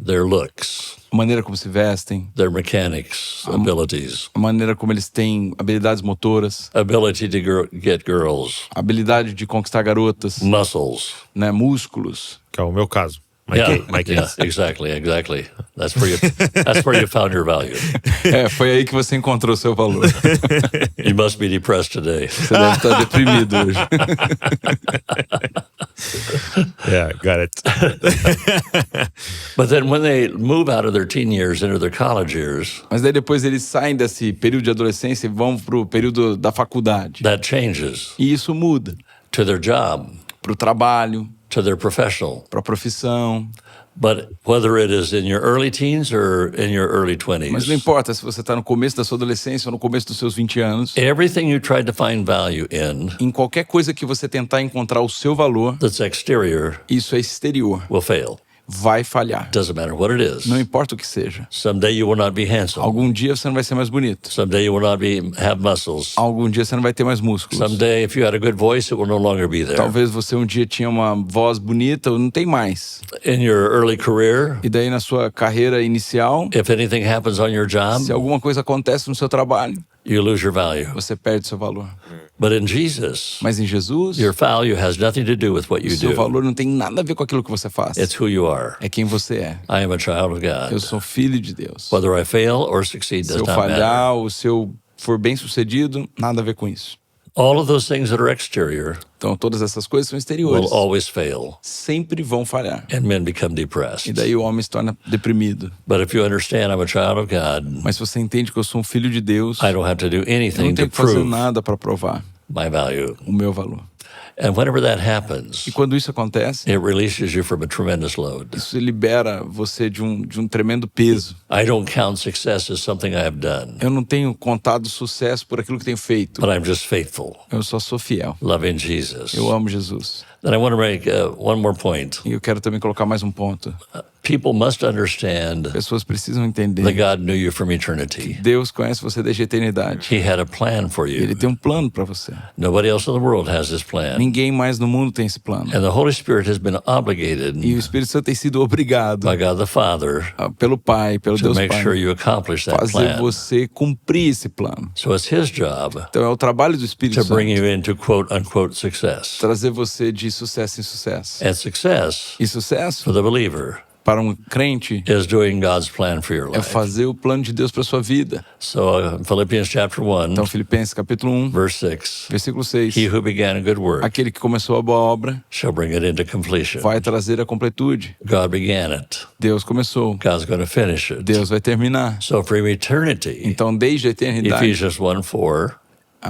their looks, a maneira como se vestem, their mechanics, abilities, a maneira como eles têm habilidades motoras, ability to get girls, habilidade de conquistar garotas, muscles. né, músculos. Que é o meu caso. Yeah, Mike yeah, exactly. That's where you found your value. Foi aí que você encontrou seu valor. You must be depressed today. Você deve estar deprimido hoje. Yeah, got it. But then when they move out of their teen years into their college years, Mas daí depois eles saem desse período de adolescência e vão pro período da faculdade. that changes E isso muda to their job, pro trabalho, to their professional. pra profissão. But whether it is in your early teens or in your early Mas não 20s, importa se você está no começo da sua adolescência ou no começo dos seus 20 anos. everything you tried to find value in Em qualquer coisa que você tentar encontrar o seu valor, that's exterior isso é exterior. will fail. Vai falhar. Doesn't matter what it is. Não importa o que seja. Someday you will not be handsome. Algum dia você não vai ser mais bonito. Someday you will not have muscles. Algum dia você não vai ter mais músculos. Someday, if you had a good voice, it will no longer be there. Talvez você um dia tinha uma voz bonita, não tem mais. In your early career, E daí na sua carreira inicial, if anything happens on your job, se alguma coisa acontece no seu trabalho, you lose your value. você perde seu valor. But in Jesus, Mas em Jesus, your value has nothing to do with what o you seu do. valor não tem nada a ver com aquilo que você faz. It's who you are. É quem você é. I am a child of Eu God. sou filho de Deus. Whether I fail or succeed Se does eu not matter. falhar ou se eu for bem sucedido, nada a ver com isso. All of those things that are exterior Então todas essas coisas são will exteriores. always fail, Sempre vão falhar. and men become depressed. E daí o homem se torna deprimido. But if you understand I'm a child of God, Mas se você entende que eu sou um filho de Deus, I don't have to do eu não anything to tenho que fazer prove nada para provar my value. o meu valor. And whenever that happens, E quando isso acontece, it releases you from a tremendous load. isso libera você de um tremendo peso. I don't count success as something I have done, Eu não tenho contado sucesso por aquilo que tenho feito. but I'm just faithful, Eu só sou fiel. loving Jesus. Eu amo Jesus. Then I want to make one more point. E eu quero também colocar mais um ponto. People must understand Pessoas precisam that entender. God knew you from eternity. Deus conhece você desde a eternidade. He had a plan for Ele you. tem um plano para você. Nobody else in the world has this plan. Ninguém mais no mundo tem esse plano. And the Holy Spirit has been obligated E o Espírito Santo tem sido obrigado by God the Father pelo Pai, pelo to Deus make Pai, sure you accomplish that fazer plan. você cumprir esse plano. So it's His job Então é o trabalho do Espírito to bring Santo you into quote unquote success. trazer você de sucesso em sucesso. And success E sucesso for the believer para um crente is doing God's plan for your é life. fazer o plano de Deus para sua vida. So Philippians chapter 1, Então Filipenses capítulo 1, verse 6, versículo 6. He who began a good work Aquele que começou a boa obra shall bring it into completion. vai trazer a completude. God began it. Deus começou. God's going to finish it. Deus vai terminar. So from eternity, Então desde a eternidade, Ephesians 1:4,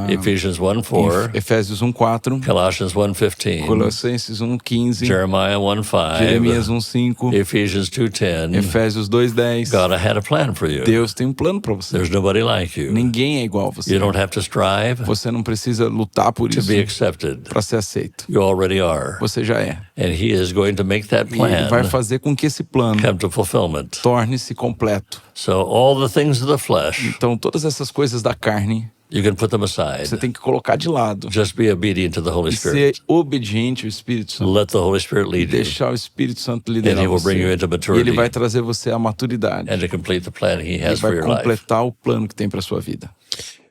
Ephesians 1:4, Efésios 1:4, Colossians 1:15, Colossenses 1:15, Jeremiah 1:5, Jeremias 1:5, Ephesians 2:10, Efésios 2:10. God had a plan for you. Deus tem um plano para você. There's nobody like you. Ninguém é igual a você. You don't have to strive Você não precisa lutar por to isso be accepted. para ser aceito. You already are. Você já é. And He is going to make that E Ele vai plan fazer com que esse plano come to fulfillment. torne-se completo. So all the things of the flesh, Então, todas essas coisas da carne, you can put them você aside. tem que colocar de lado. Just be obedient to the Holy E ser Spirit. obediente ao Espírito Santo. Let the Holy Spirit lead you Deixar o Espírito Santo And liderar He will bring you você. into E maturity Ele vai trazer você à maturidade. and to complete the plan He E has for vai your life. completar o plano que tem para sua vida.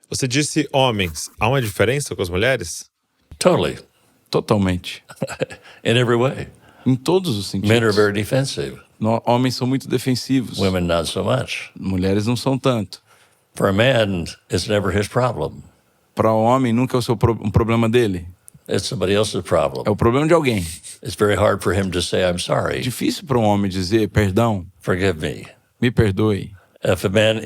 Você disse homens. Há uma diferença com as mulheres? Totally. Totalmente. In every way. Em todos os Men are sentidos. very defensive. Homens são muito defensivos. Women not so much. Mulheres não são tanto. For a man, it's never his problem. Para o homem, nunca é um problema dele. It's somebody else's problem. É o problema de alguém. It's very hard for him to say, I'm É sorry, difícil para um homem dizer, perdão, forgive me. me perdoe. If a man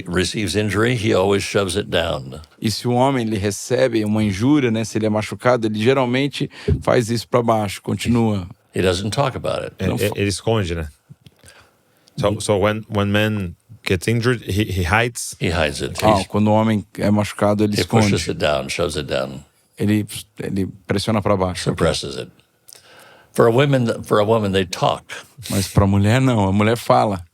receives injury, he always shoves it down. E se o homem ele recebe uma injúria, né, se ele é machucado, ele geralmente faz isso para baixo, continua. He doesn't talk about it. Ele esconde, né? So when man gets injured, he hides. He hides it. Quando o homem é machucado, ele He pushes esconde. it down, shoves it down, Ele pressiona para baixo. suppresses it. For a woman, they talk. Mas para a mulher, não. A mulher fala.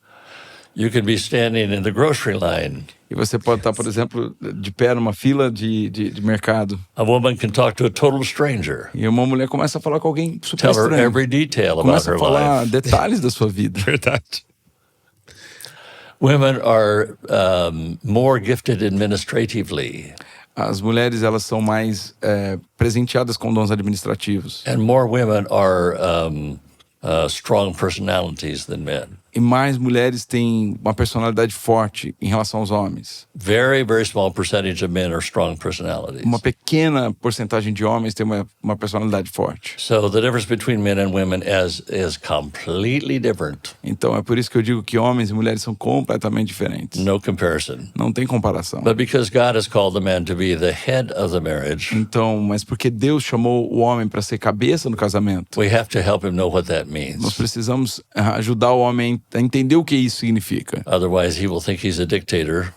You could be standing in the grocery line. E você pode estar, por exemplo, de pé numa fila de mercado. A woman can talk to a total stranger, E uma mulher começa a falar com alguém super tell her estranho. every detail about Começa her a falar life. detalhes da sua vida. Verdade. Women are more gifted administratively, As mulheres, elas são mais presenteadas com dons administrativos. and more women are strong personalities than men. E mais mulheres têm uma personalidade forte em relação aos homens. Very, very small percentage of men are strong personalities. Uma pequena porcentagem de homens tem uma personalidade forte. So the difference between men and women is completely different. Então é por isso que eu digo que homens e mulheres são completamente diferentes. No comparison. Não tem comparação. But because God has called the man to be the head of the marriage, Então, mas porque Deus chamou o homem para ser cabeça no casamento, we have to help him know what that nós means. precisamos ajudar o homem a entender o que isso significa. Otherwise, he will think he's a dictator,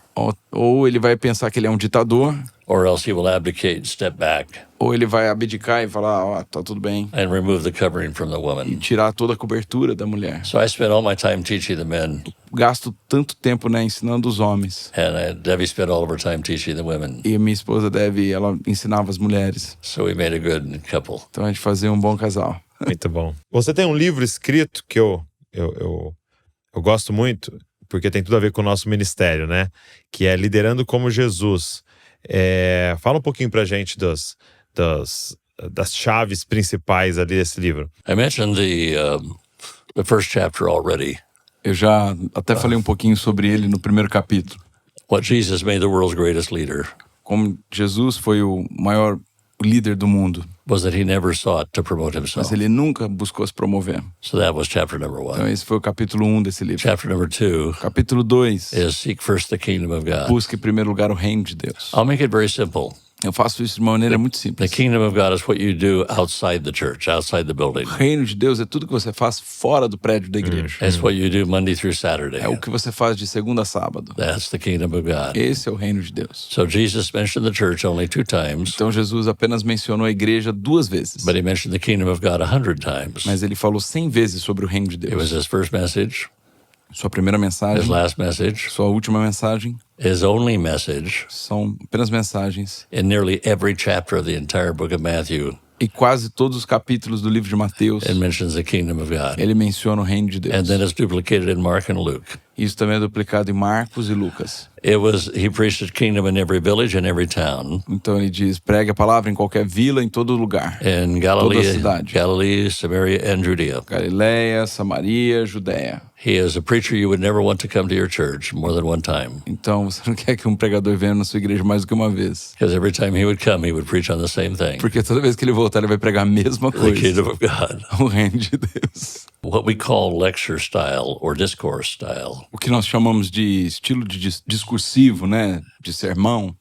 Ou ele vai pensar que ele é um ditador, or else he will abdicate, step back, ou ele vai abdicar e falar, tá tudo bem, and remove the covering from the e woman. tirar toda a cobertura da mulher. So I spent all my time teaching the men, Gasto tanto tempo, né, ensinando os homens. and Debbie spent all of her time teaching the women. E minha esposa ela ensinava as mulheres. So we made a good couple. Então a gente fazia um bom casal. Muito bom. Você tem um livro escrito que eu gosto muito, porque tem tudo a ver com o nosso ministério, né? Que é Liderando como Jesus. Fala um pouquinho pra gente das chaves principais ali desse livro. I mentioned the first chapter already. Eu já até falei um pouquinho sobre ele no primeiro capítulo. What Jesus made the world's greatest leader Como Jesus foi o maior líder do mundo, was that he never sought to promote himself. mas ele nunca buscou se promover. So that was chapter number Então 1. esse foi o capítulo 1 desse livro. Chapter number 2 Capítulo 2, is seek first the kingdom of God. busque em primeiro lugar o reino de Deus. I'll make it very simple. Eu faço isso de uma maneira muito The simples. kingdom of God is what you do outside the church, outside the building. O reino de Deus é tudo que você faz fora do prédio da igreja. It's what you do Monday through Saturday. É o que você faz de segunda a sábado. That's the kingdom of God. Esse é o reino de Deus. So Jesus mentioned the church only 2 times, Então Jesus apenas mencionou a igreja 2 vezes. but he mentioned the kingdom of God 100 times. Mas ele falou 100 vezes sobre o reino de It was Deus. his first message, Sua primeira his mensagem, last message, sua última mensagem, his only message são apenas mensagens. in nearly every chapter of the entire book of Matthew. E quase todos os capítulos do livro de Mateus, It mentions the kingdom of God. ele menciona o reino de Deus. And then it's duplicated in Mark and Luke. Isso também é duplicado em Marcos e Lucas. He preached the kingdom in every village and every town. Então ele diz, pregue a palavra em qualquer vila, em todo lugar. In Toda a cidade. Galilee, Samaria, and Judea. Galileia, Samaria, Judéia. He is a preacher you would never want to come to your church more than one time. Então você não quer que um pregador venha na sua igreja mais do que uma vez. Because every time he would come, he would preach on the same thing. Porque toda vez que ele voltar, ele vai pregar a mesma The coisa. kingdom of God. O reino de Deus. What we call lecture style or discourse style O que nós chamamos de estilo de discursivo, né? De sermão,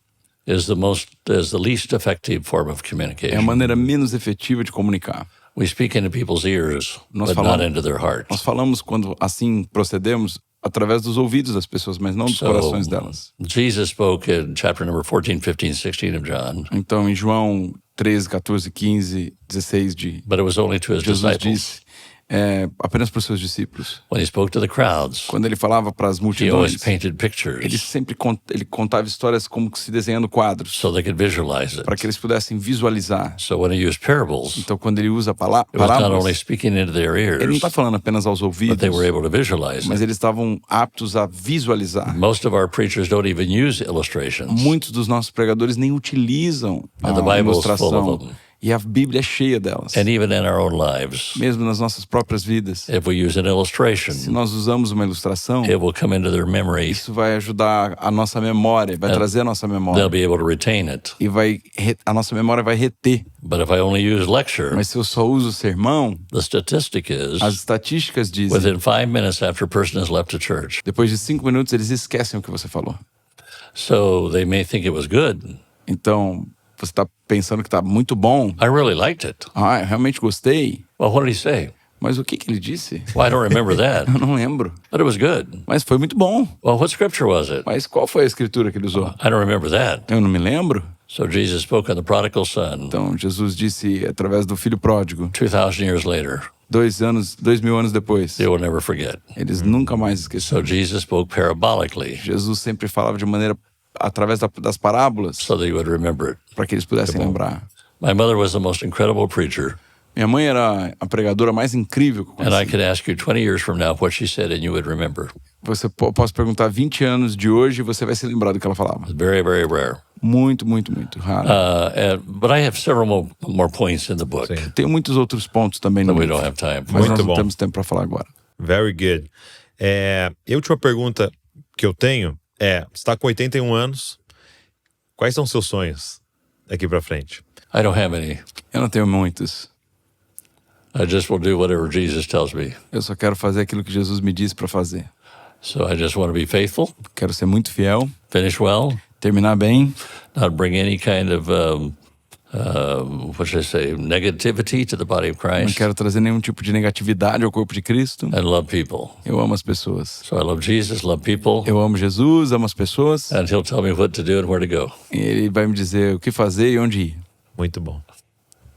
is the least effective form of é a communication. maneira menos efetiva de comunicar. We speak into people's ears, Nós but falamos- not into their hearts. Nós falamos quando assim procedemos através dos ouvidos das pessoas, mas não dos corações delas. Jesus spoke in chapter number 14, 15, 16 of John, Então, em João 13, 14, 15, 16 de but it was only to his Jesus disciples. disse apenas para os seus discípulos. When he spoke to the crowds, Quando ele falava para as he always multidões, painted ele pictures sempre ele contava histórias como que se desenhando quadros, so they could visualize it. para que eles pudessem visualizar. So when he used parables, Então, quando ele usa it was not only parábolas, speaking into their ele não ears, está falando apenas aos but ouvidos, they were able to visualize mas it. eles estavam aptos a visualizar. Most of our preachers don't even use illustrations. Muitos dos nossos pregadores nem utilizam a And the Bible is full ilustração. of them. E a Bíblia é cheia delas. And even in our own lives, Mesmo nas nossas próprias vidas. if we use an Se illustration, nós usamos uma ilustração, it will come into their memory. isso vai ajudar a nossa memória, vai trazer a nossa They'll memória. be able to retain it. E a nossa memória vai reter. But if I only use lecture, Mas se eu só uso o sermão, the statistic is as estatísticas dizem, within 5 minutes after a person has left a church. depois de 5 minutos eles esquecem o que você falou. So they may think it was good. Então, você está pensando que está muito bom. I really liked it. Ah, eu realmente gostei. Well, what did he say? Mas o que ele disse? Well, I don't remember that, Eu não lembro. but it was good. Mas foi muito bom. Well, what scripture was it? Mas qual foi a escritura que ele usou? I don't remember that. Eu não me lembro. So Jesus spoke on the prodigal son Então, Jesus disse através do filho pródigo, 2,000 years later. 2.000 anos depois. They will never forget. Eles nunca mais So esqueceram. Jesus spoke parabolically Jesus sempre falava de maneira através das parábolas so that you would remember it. para que eles pudessem lembrar. My mother was the most incredible preacher, Minha mãe era a pregadora mais incrível que eu and I conheci. could ask you 20 years from now what she said, and you would remember. Posso perguntar 20 anos de hoje e você vai se lembrar do que ela falava. It's very, very rare. Muito, muito, muito raro. But I have several more points in the book Sim. Tem muitos outros pontos também no that we livro, don't have time for. mas Muito nós não bom. temos tempo para falar agora. Very good. E a última pergunta que eu tenho é: você está com 81 anos, quais são os seus sonhos daqui para frente? I don't have any. Eu não tenho muitos. I just will do whatever Jesus tells me. Eu só quero fazer aquilo que Jesus me disse para fazer. So I just want to be faithful, Quero ser muito fiel, finish well, terminar bem, not bring any kind of what should I say, negativity to the body of não Christ, quero trazer nenhum tipo de negatividade ao corpo de Cristo. and love people. Eu amo as pessoas. So I love Jesus, love people, Eu amo Jesus, amo as pessoas. and He'll tell me what to do and where to go. E Ele vai me dizer o que fazer e onde ir. Muito bom.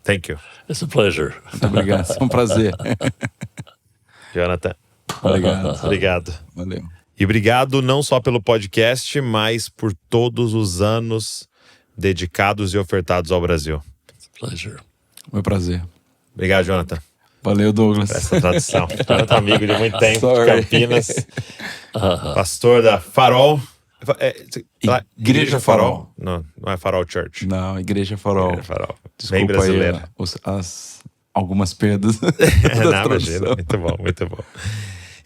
Thank you. It's a pleasure. Muito obrigado, é um prazer. Jonathan, Obrigado. obrigado. Valeu. E obrigado não só pelo podcast, mas por todos os anos dedicados e ofertados ao Brasil. Pleasure. Meu prazer. Obrigado, Jonathan, Valeu, Douglas. por essa tradução. Jonathan, amigo de muito tempo, Sorry. de Campinas, pastor da Farol. Igreja Farol. Não, não é Farol Church. Não, Igreja Farol. Igreja Farol. Bem Desculpa brasileiro. aí algumas perdas. da Não, tradução. imagina. Muito bom, muito bom.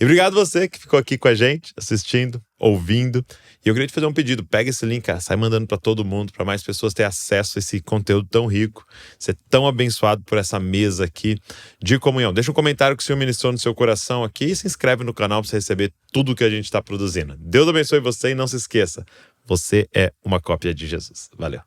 E obrigado você que ficou aqui com a gente, assistindo, ouvindo. E eu queria te fazer um pedido. Pega esse link, cara, sai mandando para todo mundo, para mais pessoas terem acesso a esse conteúdo tão rico, ser tão abençoado por essa mesa aqui de comunhão. Deixa um comentário que o Senhor ministrou no seu coração aqui e se inscreve no canal para você receber tudo que a gente está produzindo. Deus abençoe você e não se esqueça, você é uma cópia de Jesus. Valeu.